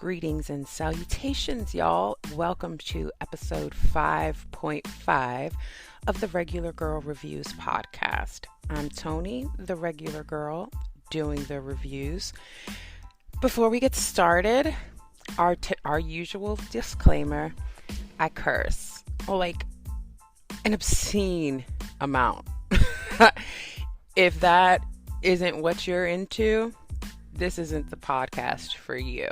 Greetings and salutations, y'all. Welcome to episode 5.5 of the Regular Girl Reviews podcast. I'm Tony, the regular girl, doing the reviews. Before we get started, our usual disclaimer, I curse, like an obscene amount. If that isn't what you're into, this isn't the podcast for you.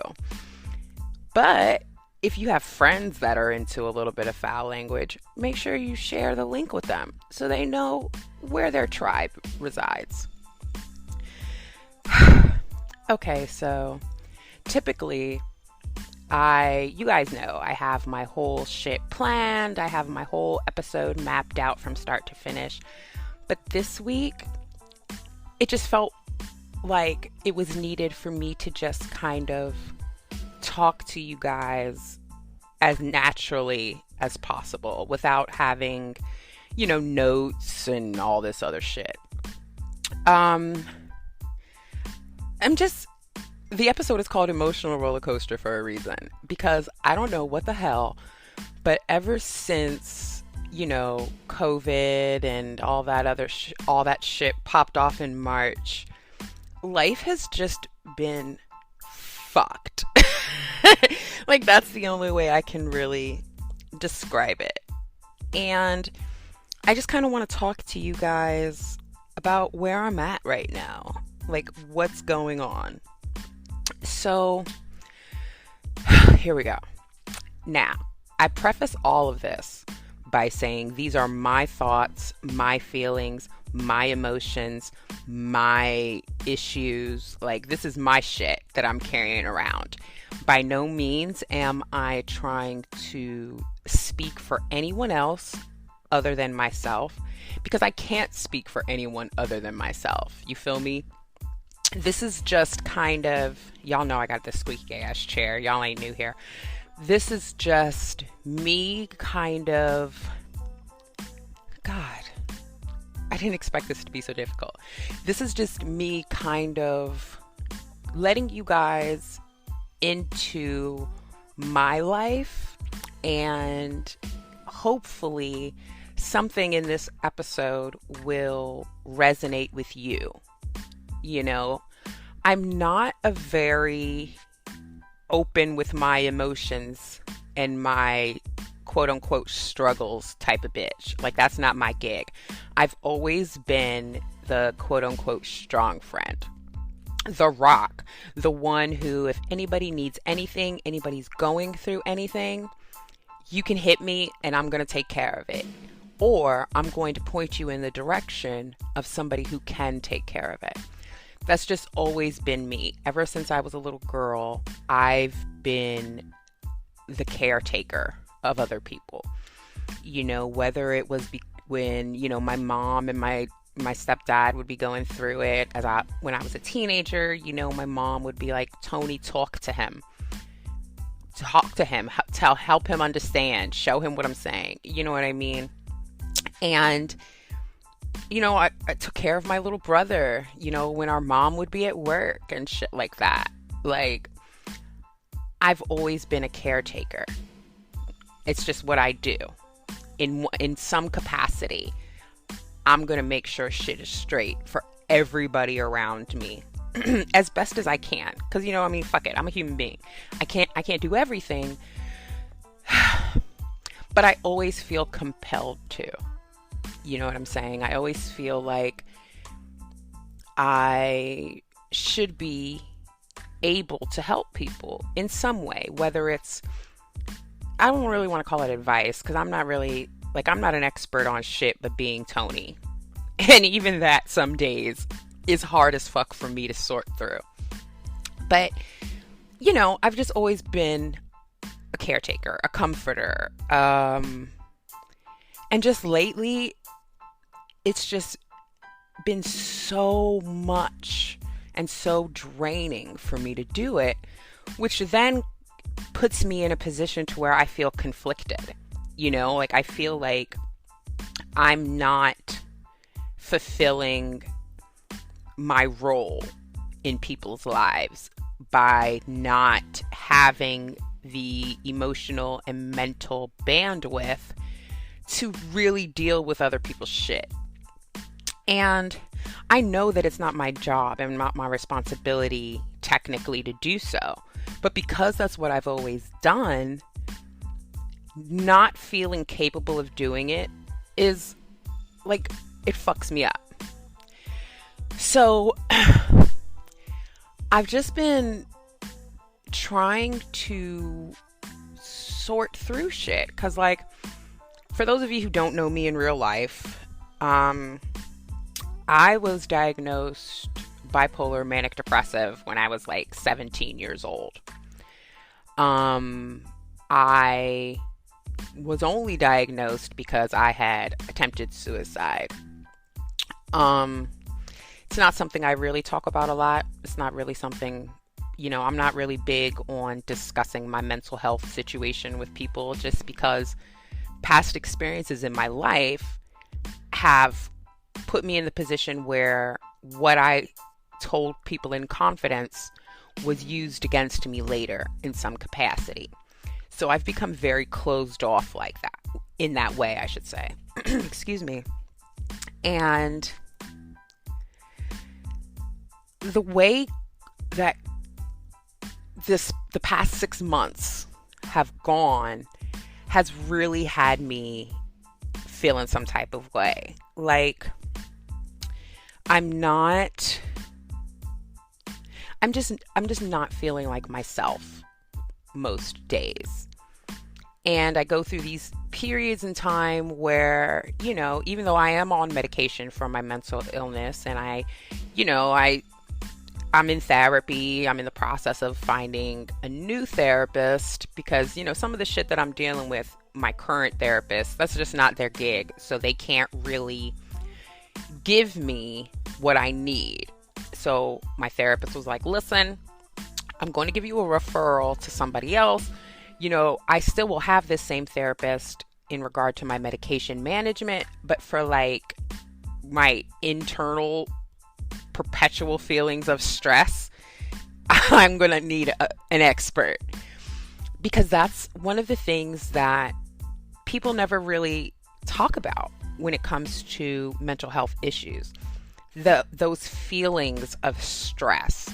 But if you have friends that are into a little bit of foul language, make sure you share the link with them so they know where their tribe resides. Okay, so typically, you guys know, I have my whole shit planned. I have my whole episode mapped out from start to finish. But this week, it just felt like it was needed for me to just kind of talk to you guys as naturally as possible without having, notes and all this other shit. The episode is called Emotional Rollercoaster for a reason, because I don't know what the hell, but ever since, COVID and all that shit popped off in March, life has just been fucked. Like, that's the only way I can really describe it. And I just kind of want to talk to you guys about where I'm at right now. Like, what's going on. So, here we go. Now, I preface all of this by saying these are my thoughts, my feelings, my emotions, my issues. Like, this is my shit that I'm carrying around. By no means am I trying to speak for anyone else other than myself, because I can't speak for anyone other than myself. You feel me? This is just kind of, y'all know I got this squeaky ass chair. Y'all ain't new here. This is just me kind of, God, I didn't expect this to be so difficult. This is just me kind of letting you guys into my life, and hopefully something in this episode will resonate with you. I'm not a very open with my emotions and my quote unquote struggles type of bitch. Like, that's not my gig. I've always been the quote unquote strong friend. The rock. The one who, if anybody needs anything, anybody's going through anything, you can hit me and I'm going to take care of it. Or I'm going to point you in the direction of somebody who can take care of it. That's just always been me. Ever since I was a little girl, I've been the caretaker of other people. Whether it was when, my mom and my stepdad would be going through it when I was a teenager, my mom would be like, Tony, talk to him, help him understand, show him what I'm saying. You know what I mean? And, I took care of my little brother, when our mom would be at work and shit like that. Like, I've always been a caretaker. It's just what I do. In some capacity, I'm going to make sure shit is straight for everybody around me as best as I can. Because, fuck it. I'm a human being. I can't do everything. But I always feel compelled to. You know what I'm saying? I always feel like I should be able to help people in some way. Whether it's, I don't really want to call it advice, because I'm not an expert on shit but being Tony. And even that some days is hard as fuck for me to sort through. But, I've just always been a caretaker, a comforter. And just lately, it's just been so much and so draining for me to do it, which then puts me in a position to where I feel conflicted. I feel like I'm not fulfilling my role in people's lives by not having the emotional and mental bandwidth to really deal with other people's shit. And I know that it's not my job and not my responsibility technically to do so. But because that's what I've always done, not feeling capable of doing it is like, it fucks me up. So I've just been trying to sort through shit. Because, like, for those of you who don't know me in real life, I was diagnosed bipolar manic depressive when I was like 17 years old. I was only diagnosed because I had attempted suicide. It's not something I really talk about a lot. It's not really something, I'm not really big on discussing my mental health situation with people, just because past experiences in my life have put me in the position where what I told people in confidence was used against me later in some capacity. So I've become very closed off like that, in that way, I should say. Excuse me. And the way that the past 6 months have gone has really had me feeling some type of way. Like, I'm just not feeling like myself most days. And I go through these periods in time where, even though I am on medication for my mental illness, and I'm in therapy, I'm in the process of finding a new therapist, because, some of the shit that I'm dealing with, my current therapist, that's just not their gig. So they can't really give me what I need. So my therapist was like, listen, I'm going to give you a referral to somebody else. I still will have this same therapist in regard to my medication management, but for like my internal perpetual feelings of stress, I'm going to need an expert. Because that's one of the things that people never really talk about when it comes to mental health issues. Those feelings of stress.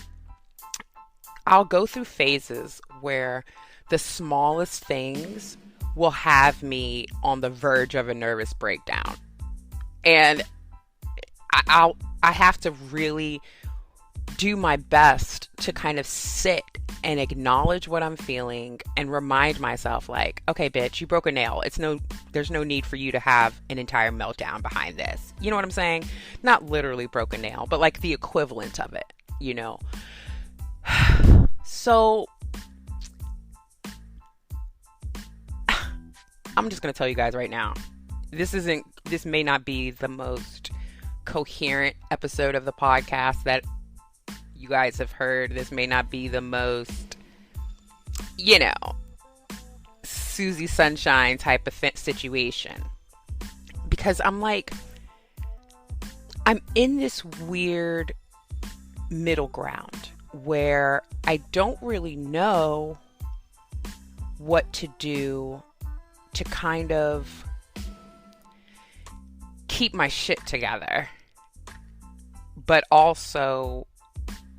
I'll go through phases where the smallest things will have me on the verge of a nervous breakdown. And I have to really do my best to kind of sit and acknowledge what I'm feeling and remind myself, like, okay, bitch, you broke a nail. There's no need for you to have an entire meltdown behind this. You know what I'm saying? Not literally broke a nail, but like the equivalent of it, So I'm just going to tell you guys right now, this may not be the most coherent episode of the podcast that you guys have heard. This may not be the most, Susie Sunshine type of situation. Because I'm in this weird middle ground where I don't really know what to do to kind of keep my shit together, but also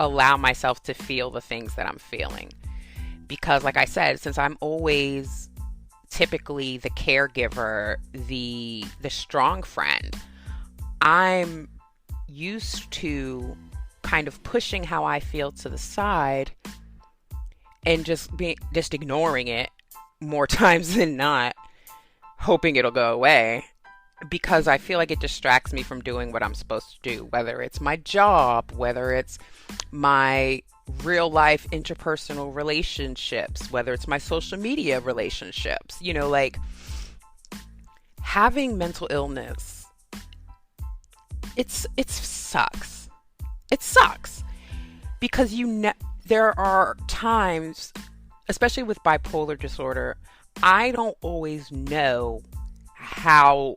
allow myself to feel the things that I'm feeling. Because like I said, since I'm always typically the caregiver, the strong friend, I'm used to kind of pushing how I feel to the side and just ignoring it more times than not, hoping it'll go away, because I feel like it distracts me from doing what I'm supposed to do, whether it's my job, whether it's my real life interpersonal relationships, whether it's my social media relationships. Like, having mental illness, it sucks. It sucks because there are times, especially with bipolar disorder, I don't always know how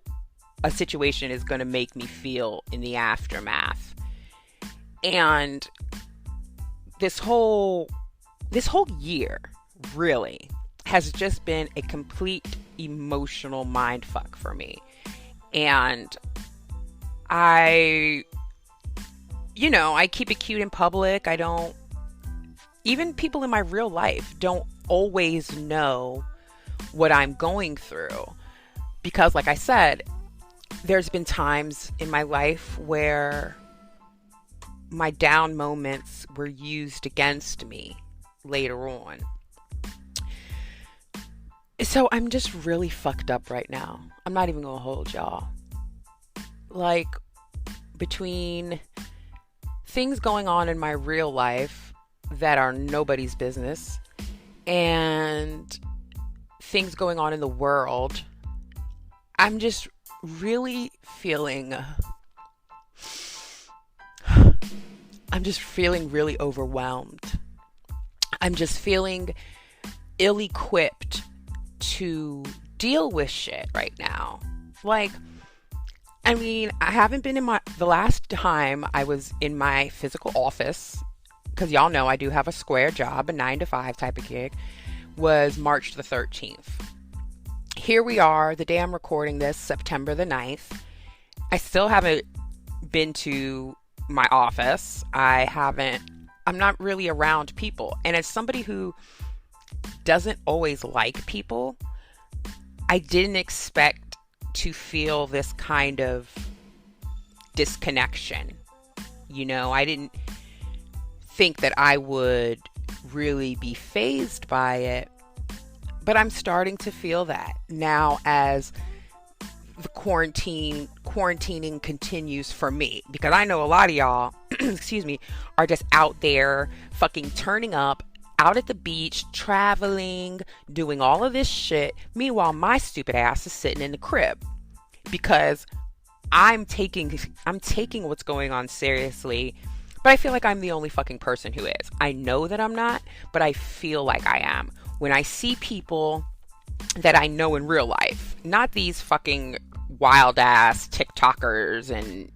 a situation is going to make me feel in the aftermath. And this whole this whole year really has just been a complete emotional mind fuck for me. And I, I keep it cute in public. I don't, even people in my real life don't always know what I'm going through. Because, like I said, there's been times in my life where my down moments were used against me later on. So I'm just really fucked up right now. I'm not even gonna hold y'all. Like, between things going on in my real life that are nobody's business and things going on in the world, I'm just really feeling really overwhelmed. I'm just feeling ill-equipped to deal with shit right now. Like, I mean, I haven't been the last time I was in my physical office, because y'all know I do have a square job, a 9 to 5 type of gig, was March the 13th. Here we are, the day I'm recording this, September the 9th. I still haven't been to my office. I'm not really around people. And as somebody who doesn't always like people, I didn't expect to feel this kind of disconnection. I didn't think that I would really be fazed by it, but I'm starting to feel that now as the quarantining continues for me, because I know a lot of y'all, excuse me, are just out there fucking turning up, out at the beach, traveling, doing all of this shit. Meanwhile, my stupid ass is sitting in the crib because I'm taking what's going on seriously, but I feel like I'm the only fucking person who is. I know that I'm not, but I feel like I am. When I see people that I know in real life, not these fucking wild ass TikTokers and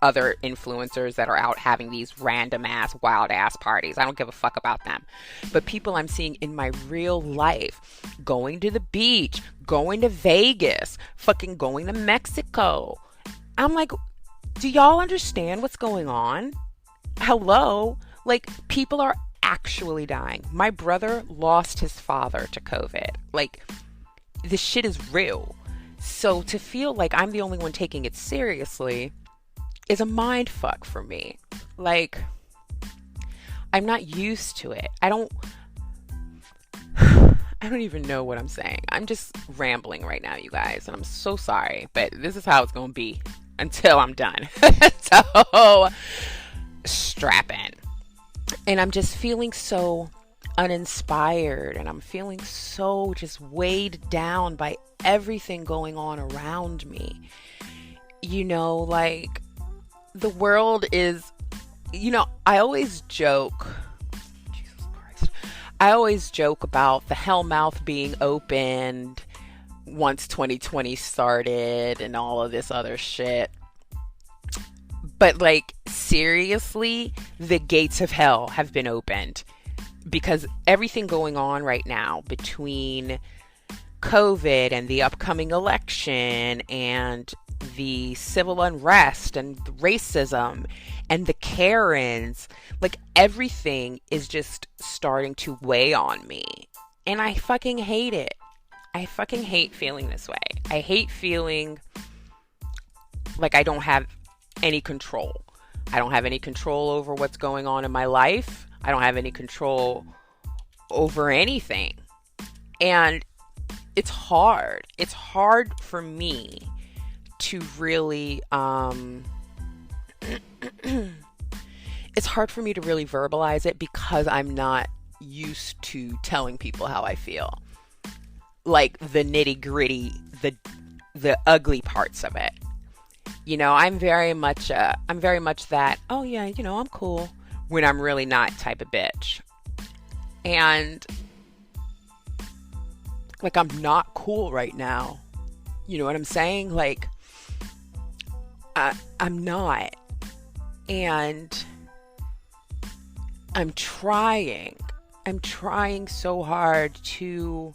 other influencers that are out having these random ass wild ass parties. I don't give a fuck about them. But people I'm seeing in my real life, going to the beach, going to Vegas, fucking going to Mexico. I'm like, do y'all understand what's going on? Hello? Like, people are actually dying. My brother lost his father to COVID. Like, this shit is real. So to feel like I'm the only one taking it seriously is a mind fuck for me. Like, I'm not used to it. I don't even know what I'm saying. I'm just rambling right now, you guys, and I'm so sorry, but this is how it's gonna be until I'm done. So strap in. And I'm just feeling so uninspired, and I'm feeling so just weighed down by everything going on around me. Like, the world is, I always joke, Jesus Christ, I always joke about the hellmouth being opened once 2020 started and all of this other shit. But, like, seriously, the gates of hell have been opened, because everything going on right now between COVID and the upcoming election and the civil unrest and the racism and the Karens, like, everything is just starting to weigh on me. And I fucking hate it. I fucking hate feeling this way. I hate feeling like I don't have any control. I don't have any control over what's going on in my life. I don't have any control over anything. And it's hard. It's hard for me to really, it's hard for me to really verbalize it, because I'm not used to telling people how I feel. Like, the nitty gritty, the ugly parts of it. I'm very much that, oh yeah, I'm cool, when I'm really not type of bitch. And, like, I'm not cool right now. You know what I'm saying? Like, I'm not. And I'm trying I'm trying so hard to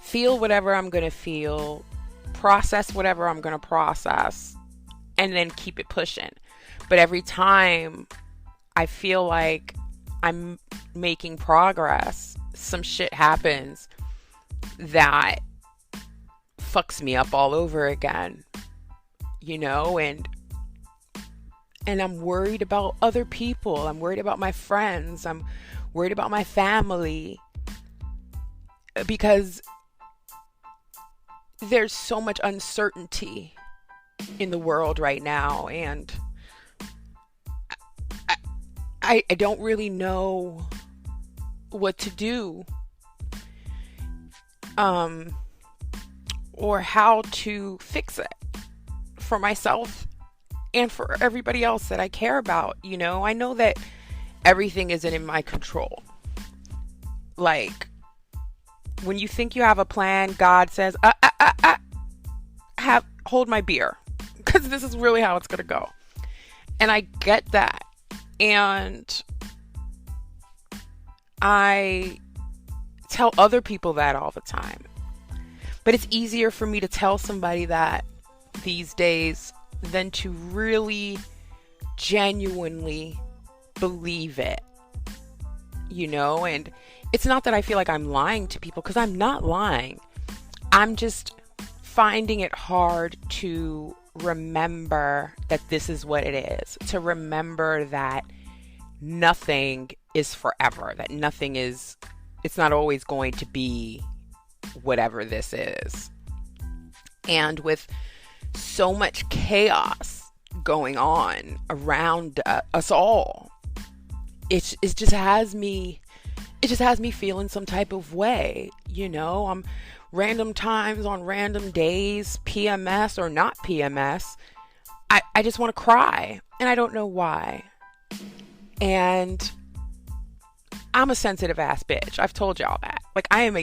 feel whatever I'm going to feel, process whatever I'm going to process, and then keep it pushing. But every time I feel like I'm making progress, some shit happens that fucks me up all over again, and I'm worried about other people. I'm worried about my friends. I'm worried about my family, because there's so much uncertainty in the world right now, and I don't really know what to do, or how to fix it for myself and for everybody else that I care about. I know that everything isn't in my control. Like, when you think you have a plan, God says, hold my beer, because this is really how it's gonna go. And I get that, and I tell other people that all the time. But it's easier for me to tell somebody that these days than to really genuinely believe it, and it's not that I feel like I'm lying to people, because I'm not lying. I'm just finding it hard to remember that this is what it is, to remember that nothing is forever, that it's not always going to be whatever this is. And with so much chaos going on around us all, it just has me feeling some type of way. I'm random times on random days, PMS or not PMS, I just want to cry, and I don't know why. And I'm a sensitive ass bitch. I've told y'all that. Like, I'm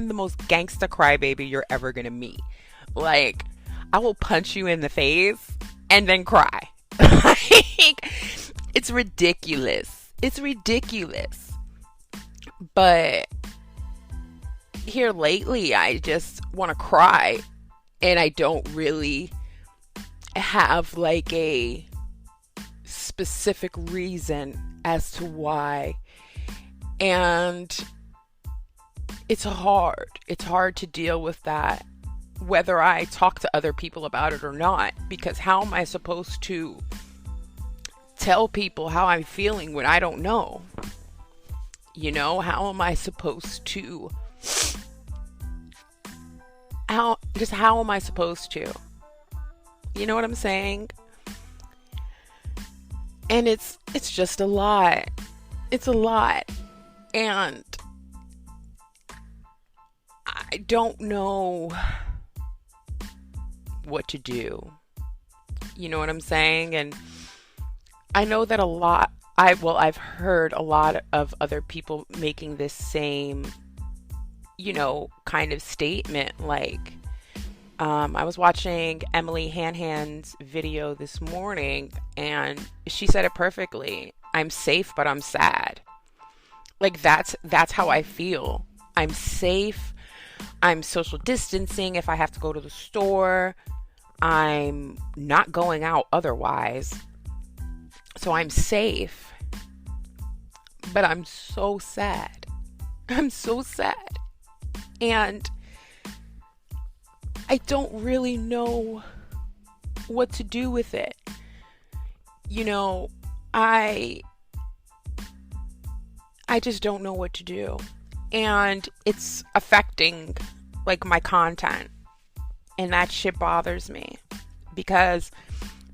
the most gangsta crybaby you're ever gonna meet. Like, I will punch you in the face and then cry. Like, it's ridiculous. It's ridiculous. But here lately, I just want to cry, and I don't really have like a specific reason as to why. And it's hard. It's hard to deal with that, whether I talk to other people about it or not, because how am I supposed to tell people how I'm feeling when I don't know? How am I supposed to? How am I supposed to? You know what I'm saying? And it's just a lot. It's a lot. And I don't know what to do. You know what I'm saying? And I know that I've heard a lot of other people making this same, kind of statement. Like, I was watching Emily Hanhan's video this morning, and she said it perfectly. I'm safe, but I'm sad. Like, that's how I feel. I'm safe. I'm social distancing if I have to go to the store. I'm not going out otherwise. So I'm safe. But I'm so sad. I'm so sad. And I don't really know what to do with it. I just don't know what to do. And it's affecting like my content. And that shit bothers me, because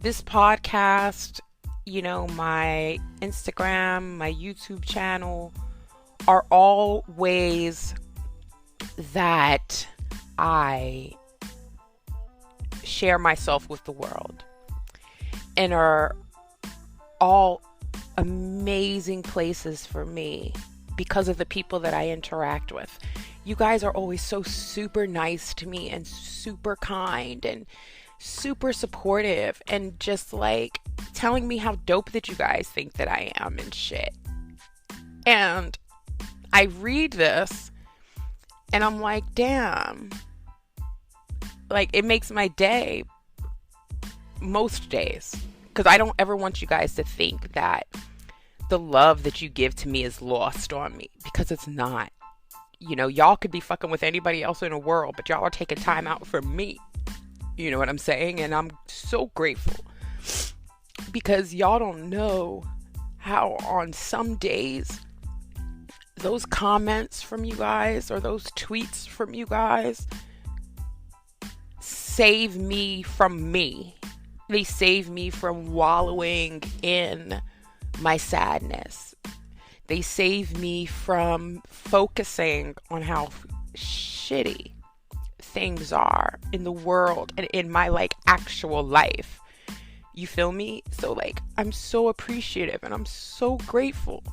this podcast, my Instagram, my YouTube channel are all ways that I share myself with the world, and are all amazing places for me because of the people that I interact with. You guys are always so super nice to me and super kind and super supportive, and just like telling me how dope that you guys think that I am and shit. And I read this and I'm like, damn, like it makes my day most days. Because I don't ever want you guys to think that the love that you give to me is lost on me, because it's not. You know, y'all could be fucking with anybody else in the world, but y'all are taking time out for me. You know what I'm saying? And I'm so grateful, because y'all don't know how on some days those comments from you guys or those tweets from you guys save me from me. They save me from wallowing in my sadness. They save me from focusing on how shitty things are in the world and in my like actual life. You feel me? So like I'm so appreciative and I'm so grateful.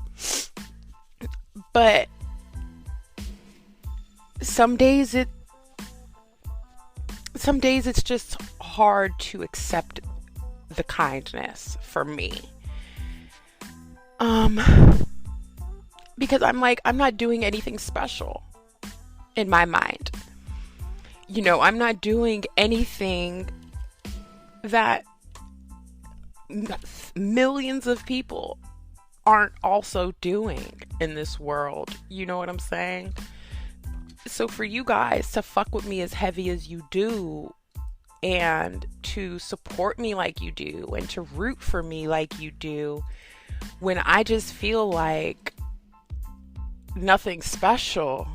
But some days it's just hard to accept the kindness for me. Because I'm like, I'm not doing anything special in my mind. You know, I'm not doing anything that millions of people aren't also doing in this world. You know what I'm saying? So for you guys to fuck with me as heavy as you do, and to support me like you do, and to root for me like you do, when I just feel like nothing special,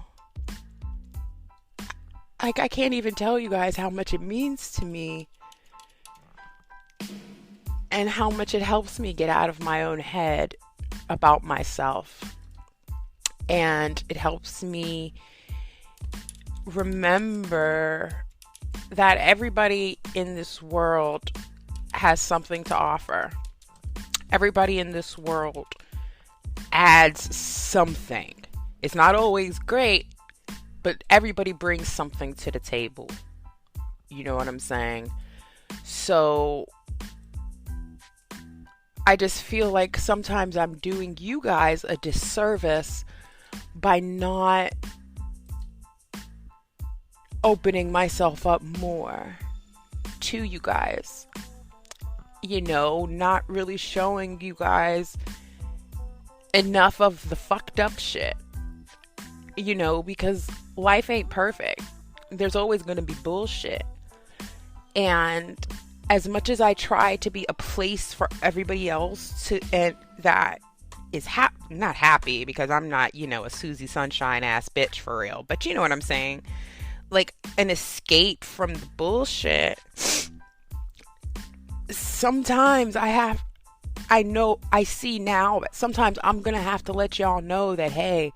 like I can't even tell you guys how much it means to me and how much it helps me get out of my own head about myself. And it helps me remember that everybody in this world has something to offer. Everybody in this world adds something. It's not always great, but everybody brings something to the table. You know what I'm saying? So I just feel like sometimes I'm doing you guys a disservice by not opening myself up more to you guys. You know, not really showing you guys enough of the fucked up shit. You know, because life ain't perfect. There's always going to be bullshit. And as much as I try to be a place for everybody else to, and that is not happy, because I'm not, you know, a Susie Sunshine ass bitch for real, but you know what I'm saying? Like an escape from the bullshit. Sometimes I see now that sometimes I'm gonna have to let y'all know that, hey,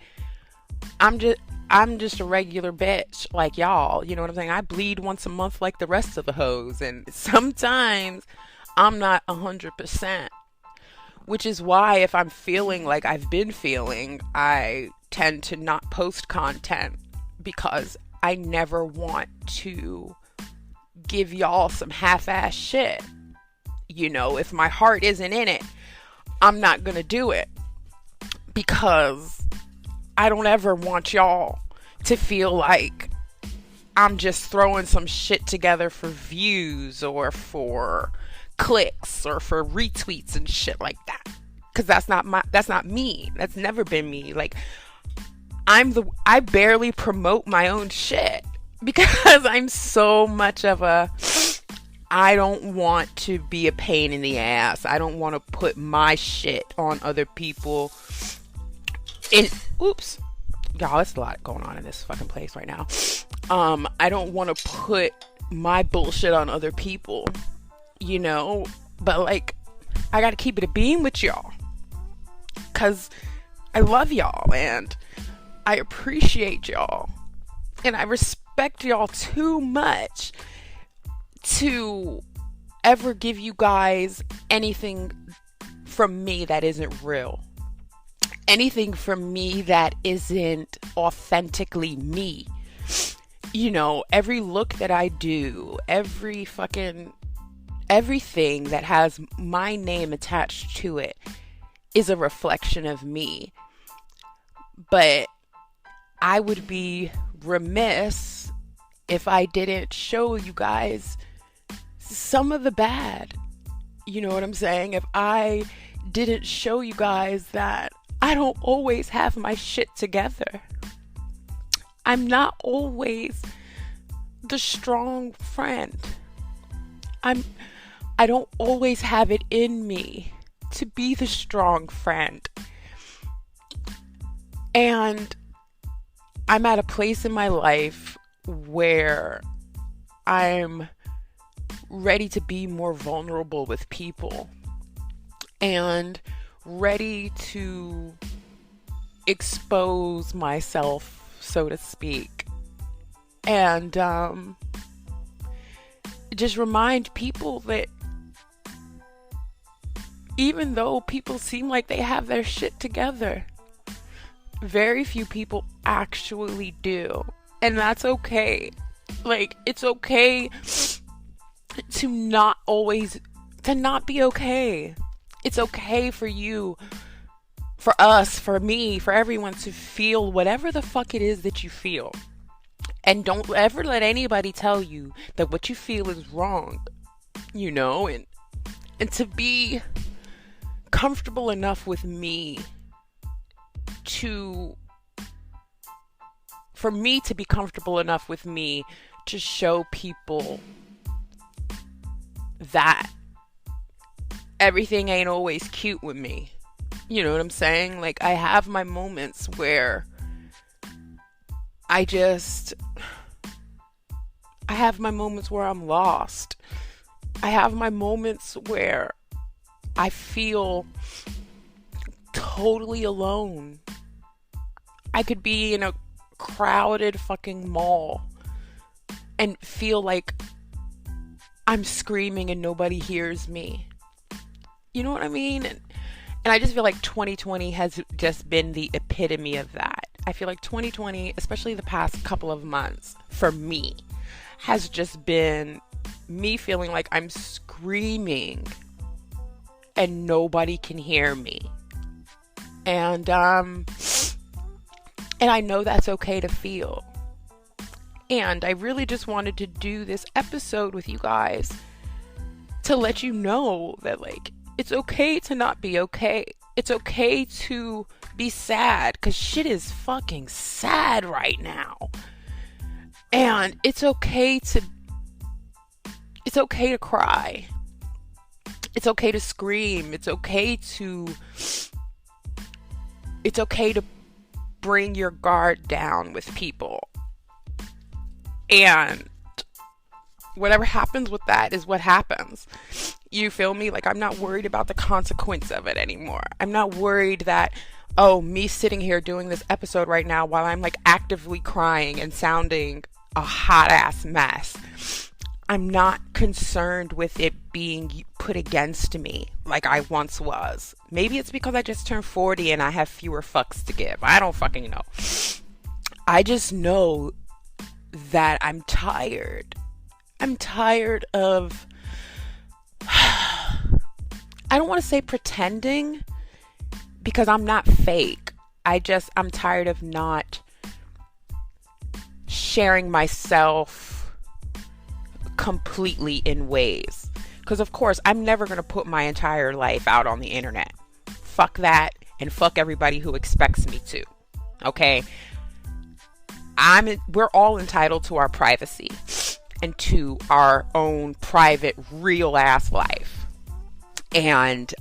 I'm just a regular bitch like y'all. You know what I'm saying? I bleed once a month like the rest of the hoes, and sometimes I'm not 100%. Which is why if I'm feeling like I've been feeling, I tend to not post content, because I never want to give y'all some half-ass shit. You know, if my heart isn't in it, I'm not gonna do it, because I don't ever want y'all to feel like I'm just throwing some shit together for views or for clicks or for retweets and shit like that. Because that's not me. That's never been me. Like, I barely promote my own shit, because I'm so much of I don't want to be a pain in the ass. I don't want to put my shit on other people. Oops. Y'all, it's a lot going on in this fucking place right now. I don't want to put my bullshit on other people, you know? But, like, I gotta keep it a beam with y'all, because I love y'all, and I appreciate y'all, and I respect y'all too much to ever give you guys anything from me that isn't real. Anything from me that isn't authentically me. You know, every look that I do, everything that has my name attached to it is a reflection of me. But I would be remiss if I didn't show you guys some of the bad. You know what I'm saying? If I didn't show you guys that I don't always have my shit together. I'm not always the strong friend. I don't always have it in me to be the strong friend. And I'm at a place in my life where I'm ready to be more vulnerable with people and ready to expose myself, so to speak. And just remind people that even though people seem like they have their shit together, very few people actually do. And that's okay. Like, it's okay to not be okay. It's okay for you, for us, for me, for everyone to feel whatever the fuck it is that you feel. And don't ever let anybody tell you that what you feel is wrong, you know, and to be comfortable enough with me for me to be comfortable enough with me to show people that everything ain't always cute with me. You know what I'm saying? Like, I have my moments where I have my moments where I'm lost. I have my moments where I feel totally alone. I could be in a crowded fucking mall and feel like I'm screaming and nobody hears me. You know what I mean? And I just feel like 2020 has just been the epitome of that. I feel like 2020, especially the past couple of months, for me, has just been me feeling like I'm screaming and nobody can hear me. And I know that's okay to feel. And I really just wanted to do this episode with you guys to let you know that, like, it's okay to not be okay. It's okay to be sad, because shit is fucking sad right now. And it's okay to cry. It's okay to scream. It's okay to bring your guard down with people. And whatever happens with that is what happens. You feel me? Like, I'm not worried about the consequence of it anymore. I'm not worried that, me sitting here doing this episode right now while I'm like actively crying and sounding a hot ass mess. I'm not concerned with it being put against me like I once was. Maybe it's because I just turned 40 and I have fewer fucks to give. I don't fucking know. I just know that I'm tired. I'm tired of... I don't want to say pretending, because I'm not fake. I'm tired of not sharing myself completely in ways. Because of course, I'm never going to put my entire life out on the internet. Fuck that, and fuck everybody who expects me to. Okay? We're all entitled to our privacy and to our own private, real ass life. And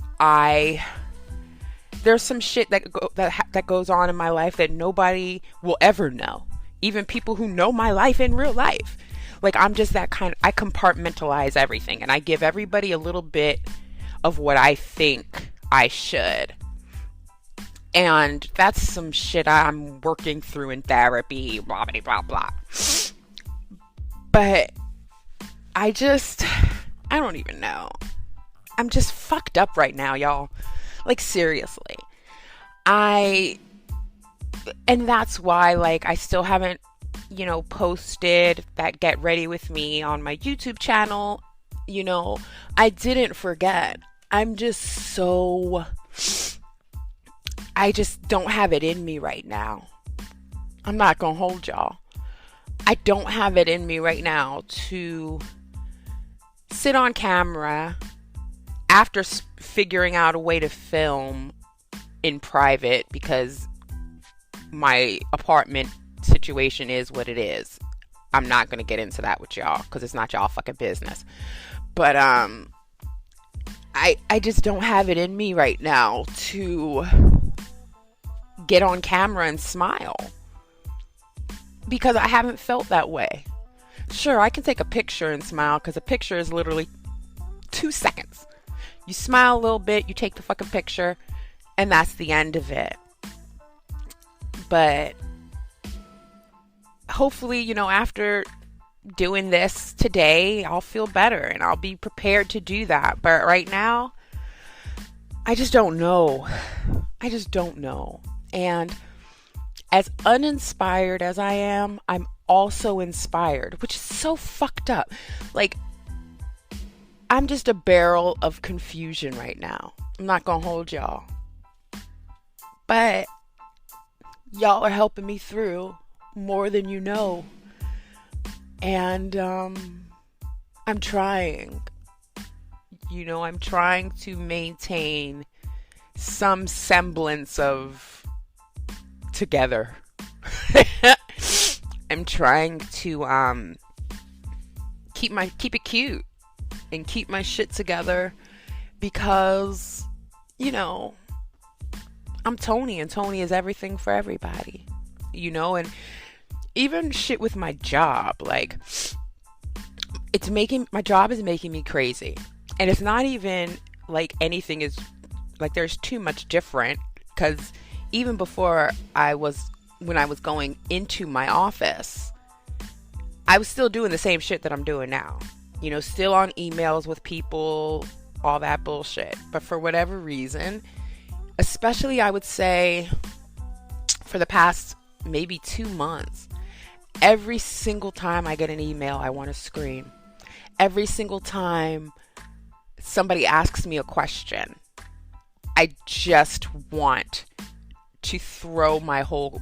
there's some shit that goes on in my life that nobody will ever know. Even people who know my life in real life. Like, I'm just that kind. I compartmentalize everything, and I give everybody a little bit of what I think I should. And that's some shit I'm working through in therapy, blah, blah, blah, blah. But I don't even know. I'm just fucked up right now, y'all. Like, seriously. And that's why, like, I still haven't, posted that Get Ready With Me on my YouTube channel. I didn't forget. I just don't have it in me right now. I'm not going to hold y'all. I don't have it in me right now to sit on camera after figuring out a way to film in private because my apartment situation is what it is. I'm not going to get into that with y'all because it's not y'all fucking business. But I just don't have it in me right now to get on camera and smile because I haven't felt that way. Sure, I can take a picture and smile because a picture is literally 2 seconds. You smile a little bit, you take the fucking picture, and that's the end of it. But hopefully, after doing this today, I'll feel better and I'll be prepared to do that. But right now, I just don't know. And as uninspired as I am, I'm also inspired, which is so fucked up. Like, I'm just a barrel of confusion right now. I'm not gonna hold y'all. But y'all are helping me through more than you know. And I'm trying. I'm trying to maintain some semblance of together. I'm trying to keep it cute and keep my shit together because I'm Tony and Tony is everything for everybody. And even shit with my job, like my job is making me crazy. And it's not even like anything is like there's too much different, because even before when I was going into my office, I was still doing the same shit that I'm doing now. Still on emails with people, all that bullshit. But for whatever reason, especially I would say for the past maybe 2 months, every single time I get an email, I want to scream. Every single time somebody asks me a question, I just want to throw my whole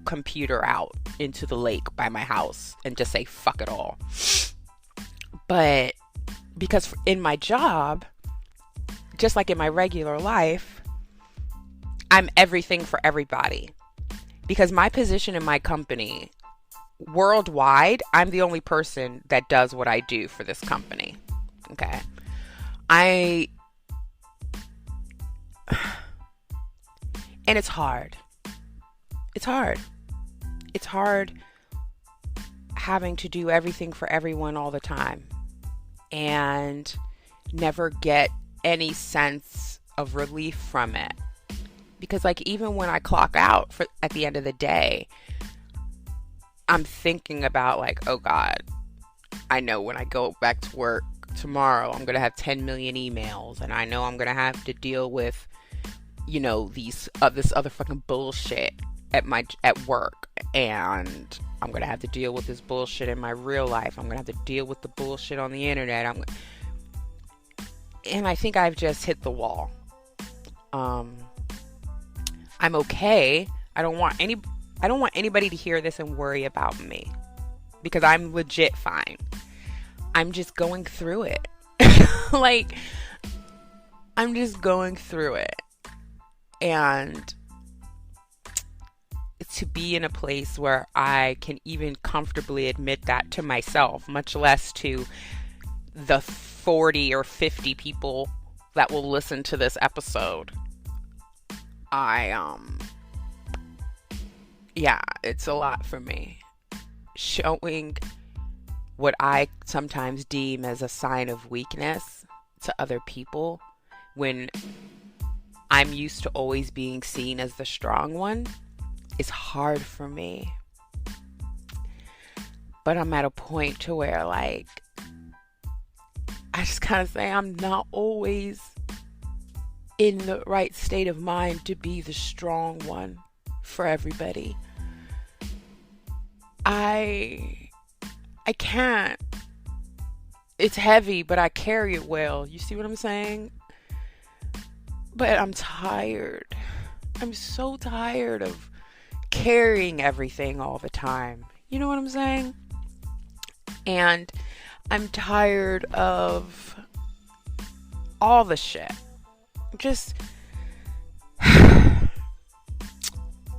computer out into the lake by my house and just say fuck it all. But because in my job, just like in my regular life, I'm everything for everybody. Because my position in my company, worldwide, I'm the only person that does what I do for this company. Okay. And it's hard. It's hard having to do everything for everyone all the time and never get any sense of relief from it. Because like even when I clock out at the end of the day, I'm thinking about like, oh God, I know when I go back to work tomorrow, I'm going to have 10 million emails, and I know I'm going to have to deal with, this other fucking bullshit at work, and I'm going to have to deal with this bullshit in my real life. I'm going to have to deal with the bullshit on the internet. And I think I've just hit the wall. I'm okay. I don't want anybody to hear this and worry about me, because I'm legit fine. I'm just going through it. Like, I'm just going through it. And to be in a place where I can even comfortably admit that to myself, much less to the 40 or 50 people that will listen to this episode. It's a lot for me. Showing what I sometimes deem as a sign of weakness to other people when I'm used to always being seen as the strong one is hard for me. But I'm at a point to where like I just kind of say I'm not always in the right state of mind to be the strong one for everybody. I can't. It's heavy, but I carry it well. You see what I'm saying? But I'm tired. I'm so tired of carrying everything all the time. You know what I'm saying? And I'm tired of all the shit. Just, and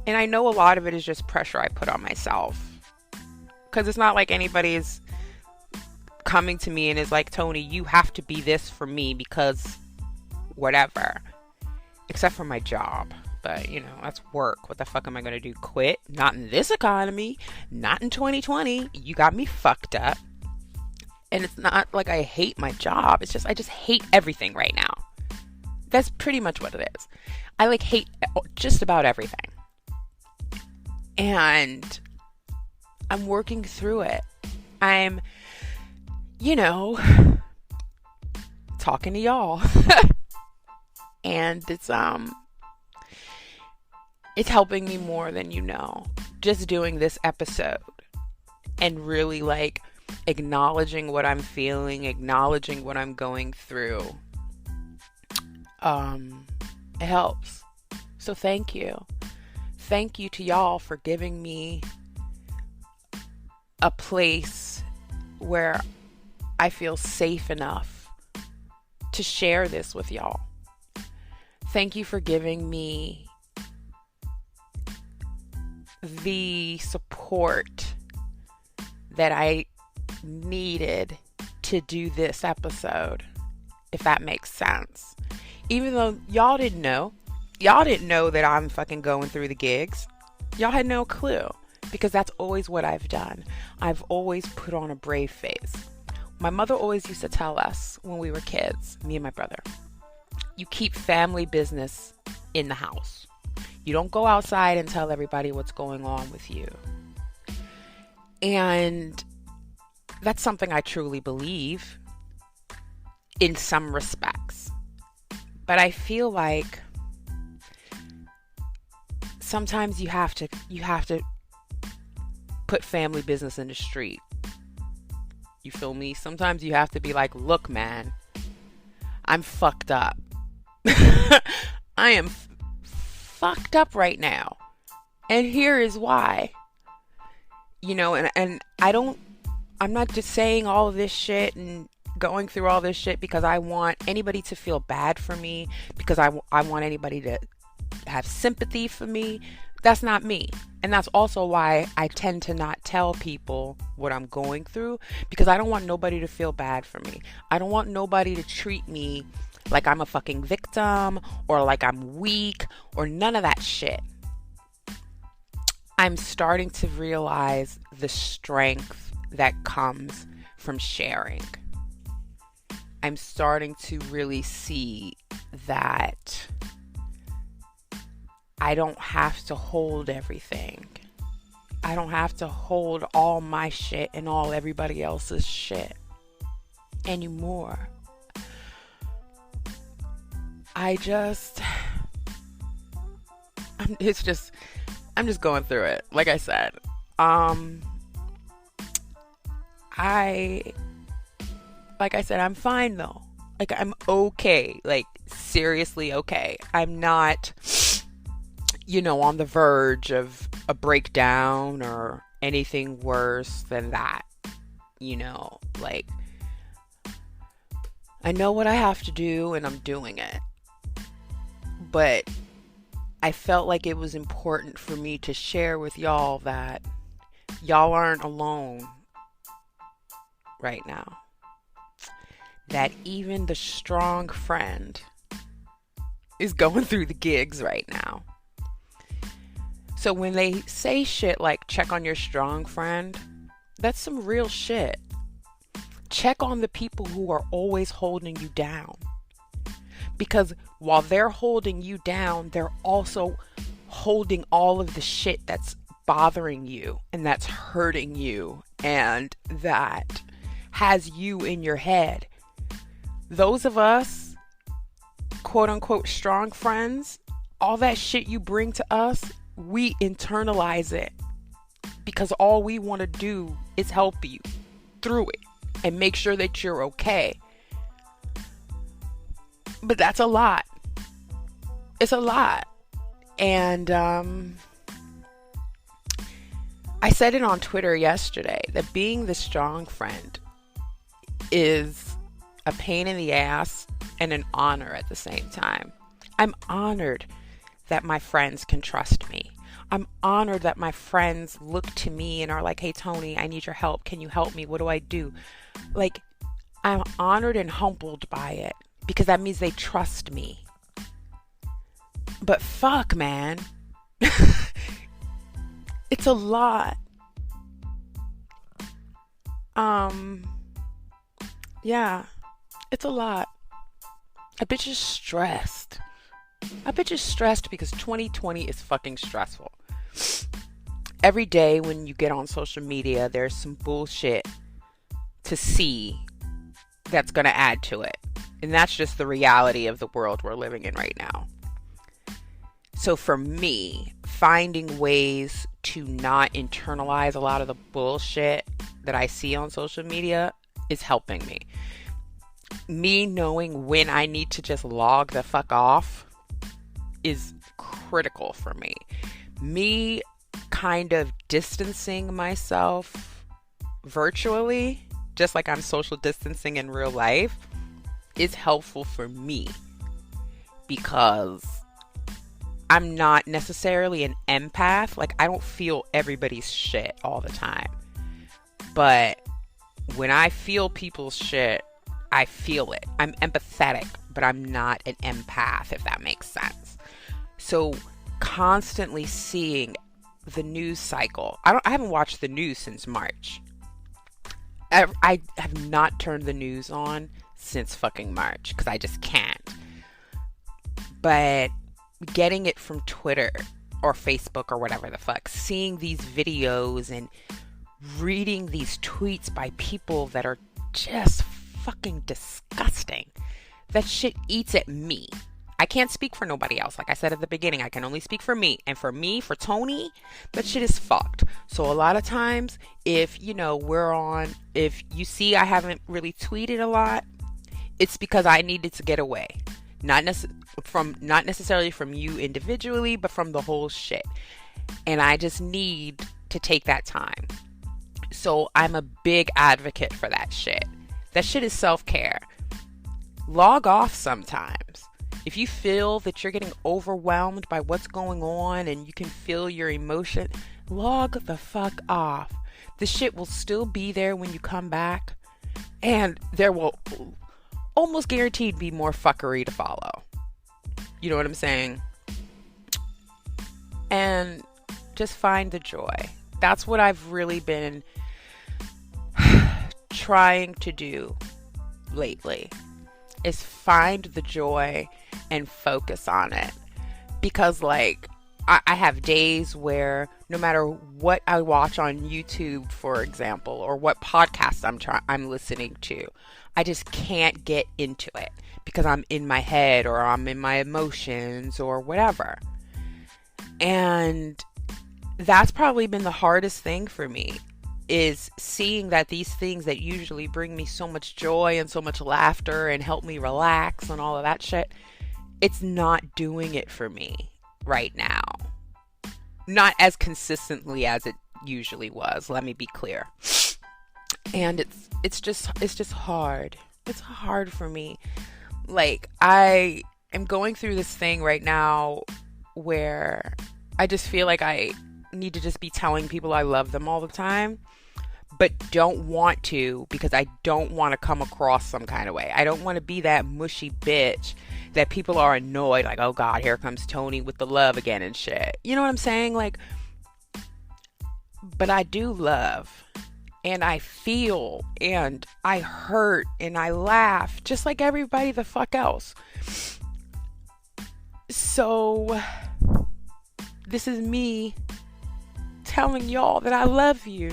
I know a lot of it is just pressure I put on myself. Because it's not like anybody's coming to me and is like, Tony, you have to be this for me because whatever. Except for my job. But, you know, that's work. What the fuck am I going to do? Quit? Not in this economy. Not in 2020. You got me fucked up. And it's not like I hate my job. It's just, I just hate everything right now. That's pretty much what it is. I like hate just about everything. And I'm working through it. I'm, you know, talking to y'all. And it's helping me more than you know. Just doing this episode and really like acknowledging what I'm feeling, acknowledging what I'm going through. It helps. So thank you. Thank you to y'all for giving me a place where I feel safe enough to share this with y'all. Thank you for giving me the support that I needed to do this episode, if that makes sense. Even though y'all didn't know that I'm fucking going through the gigs. Y'all had no clue, because that's always what I've done. I've always put on a brave face. My mother always used to tell us when we were kids, me and my brother, you keep family business in the house. You don't go outside and tell everybody what's going on with you. And that's something I truly believe in some respects. But I feel like sometimes you have to put family business in the street. You feel me? Sometimes you have to be like, look, man, I'm fucked up. I am fucked up right now. And here is why. You know, and I'm not just saying all of this shit and going through all this shit because I want anybody to feel bad for me, because I want anybody to have sympathy for me. That's not me. And that's also why I tend to not tell people what I'm going through, because I don't want nobody to feel bad for me. I don't want nobody to treat me like I'm a fucking victim or like I'm weak or none of that shit. I'm starting to realize the strength that comes from sharing. I'm starting to really see that I don't have to hold everything. I don't have to hold all my shit and all everybody else's shit anymore. I'm just going through it. Like I said, I'm fine though. Like, I'm okay. Like, seriously okay. I'm not, on the verge of a breakdown or anything worse than that. Like, I know what I have to do and I'm doing it. But I felt like it was important for me to share with y'all that y'all aren't alone right now. That even the strong friend is going through the gigs right now. So when they say shit like check on your strong friend, that's some real shit. Check on the people who are always holding you down. Because while they're holding you down, they're also holding all of the shit that's bothering you and that's hurting you and that has you in your head. Those of us, quote unquote, strong friends, all that shit you bring to us, we internalize it because all we want to do is help you through it and make sure that you're okay. But that's a lot. It's a lot. And I said it on Twitter yesterday that being the strong friend is a pain in the ass and an honor at the same time. I'm honored that my friends can trust me. I'm honored that my friends look to me and are like, hey, Tony, I need your help. Can you help me? What do I do? Like, I'm honored and humbled by it because that means they trust me. But fuck, man. It's a lot. Yeah, it's a lot. A bitch is stressed. A bitch is stressed because 2020 is fucking stressful. Every day when you get on social media, there's some bullshit to see that's going to add to it. And that's just the reality of the world we're living in right now. So for me, finding ways to not internalize a lot of the bullshit that I see on social media is helping me. Me knowing when I need to just log the fuck off is critical for me. Me kind of distancing myself virtually, just like I'm social distancing in real life, is helpful for me because I'm not necessarily an empath. Like, I don't feel everybody's shit all the time. But when I feel people's shit, I feel it. I'm empathetic, but I'm not an empath, if that makes sense. So constantly seeing the news cycle. I haven't watched the news since March. I have not turned the news on since fucking March because I just can't. But getting it from Twitter or Facebook or whatever the fuck, seeing these videos and reading these tweets by people that are just fucking disgusting. That shit eats at me. I can't speak for nobody else. Like I said at the beginning, I can only speak for me. And for me, for Tony, that shit is fucked. So a lot of times, if you see I haven't really tweeted a lot, it's because I needed to get away. Not necessarily from you individually, but from the whole shit. And I just need to take that time. So I'm a big advocate for that shit. That shit is self-care. Log off sometimes. If you feel that you're getting overwhelmed by what's going on and you can feel your emotion, log the fuck off. The shit will still be there when you come back, and there will almost guaranteed be more fuckery to follow. You know what I'm saying? And just find the joy. That's what I've really been trying to do lately, is find the joy and focus on it. Because like I have days where no matter what I watch on YouTube, for example, or what podcast I'm listening to, I just can't get into it because I'm in my head or I'm in my emotions or whatever. And that's probably been the hardest thing for me, is seeing that these things that usually bring me so much joy and so much laughter and help me relax and all of that shit, it's not doing it for me right now. Not as consistently as it usually was, let me be clear. And it's just hard. It's hard for me. Like, I am going through this thing right now where I just feel like I need to just be telling people I love them all the time, but don't want to because I don't want to come across some kind of way. I don't want to be that mushy bitch that people are annoyed, like, oh God, here comes Tony with the love again and shit. You know what I'm saying? Like, but I do love, and I feel, and I hurt, and I laugh, just like everybody the fuck else. So, this is me telling y'all that I love you.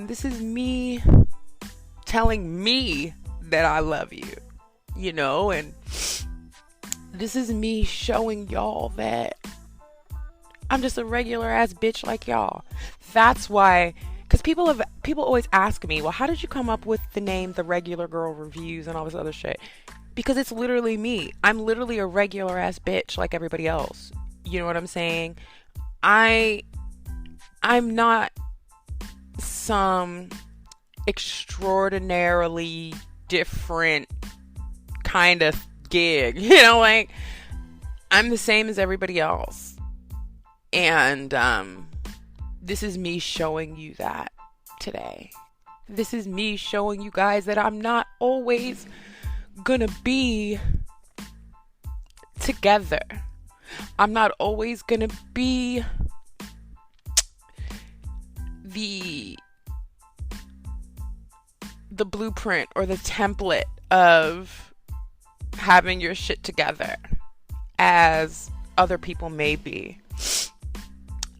This is me telling me that I love you, you know, and this is me showing y'all that I'm just a regular ass bitch like y'all. That's why, because people always ask me, well, how did you come up with the name The Regular Girl Reviews and all this other shit? Because it's literally me. I'm literally a regular ass bitch like everybody else. You know what I'm saying? I I'm not some extraordinarily different kind of gig, like I'm the same as everybody else. And this is me showing you that today. This is me showing you guys that I'm not always gonna be together. I'm not always gonna be the blueprint or the template of having your shit together as other people may be.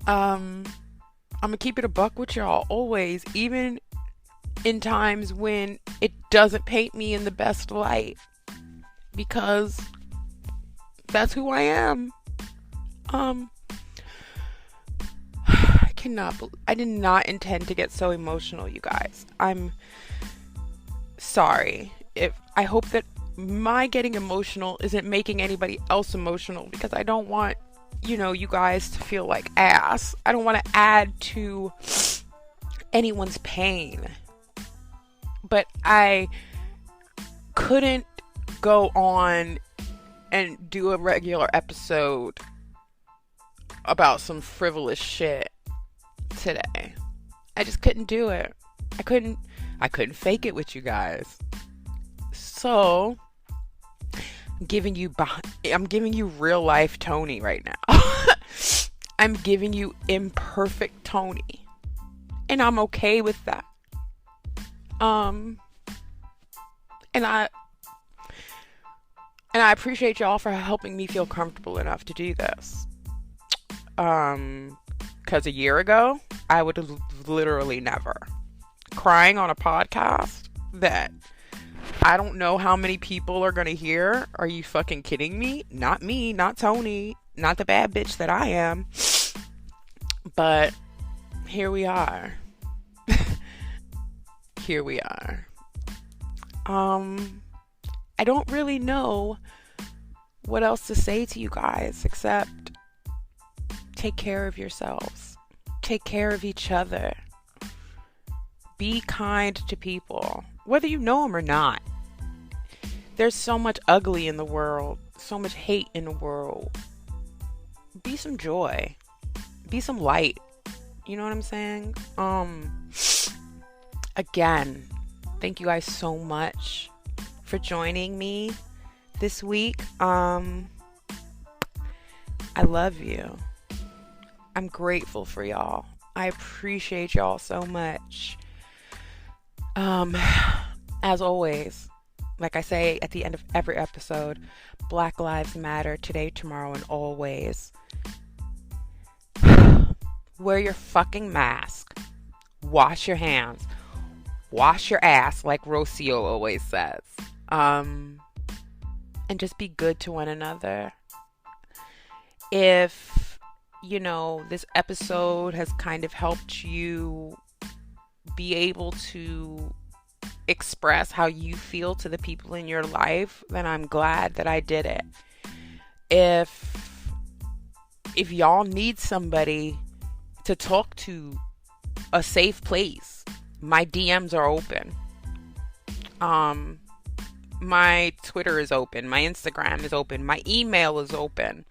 I'm gonna keep it a buck with y'all always, even in times when it doesn't paint me in the best light, because that's who I am. I did not intend to get so emotional, you guys. I'm sorry. I hope that my getting emotional isn't making anybody else emotional, because I don't want, you guys to feel like ass. I don't want to add to anyone's pain. But I couldn't go on and do a regular episode about some frivolous shit today. I just couldn't do it. I couldn't fake it with you guys. So I'm giving you real life Tony right now. I'm giving you imperfect Tony, and I'm okay with that. And I appreciate y'all for helping me feel comfortable enough to do this. Because a year ago, I would have literally never. Crying on a podcast that I don't know how many people are going to hear. Are you fucking kidding me? Not me, not Tony, not the bad bitch that I am. But here we are. Here we are. I don't really know what else to say to you guys except take care of yourselves. Take care of each other. Be kind to people, whether you know them or not. There's so much ugly in the world, so much hate in the world. Be some joy. Be some light. You know what I'm saying? Again, thank you guys so much for joining me this week. I love you. I'm grateful for y'all. I appreciate y'all so much. As always, like I say at the end of every episode, Black Lives Matter today, tomorrow, and always. Wear your fucking mask. Wash your hands. Wash your ass, like Rocio always says. And just be good to one another. If, this episode has kind of helped you be able to express how you feel to the people in your life, then I'm glad that I did it. If y'all need somebody to talk to, a safe place, my DMs are open. My Twitter is open. My Instagram is open. My email is open.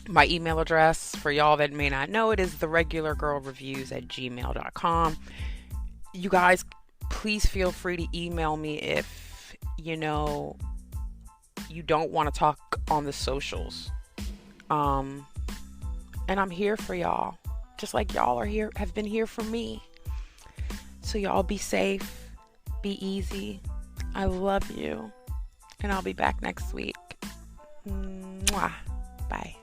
My email address, for y'all that may not know, it is theregulargirlreviews@gmail.com. You guys, please feel free to email me if, you don't want to talk on the socials. And I'm here for y'all. Just like y'all have been here for me. So y'all be safe. Be easy. I love you. And I'll be back next week. Mwah. Bye.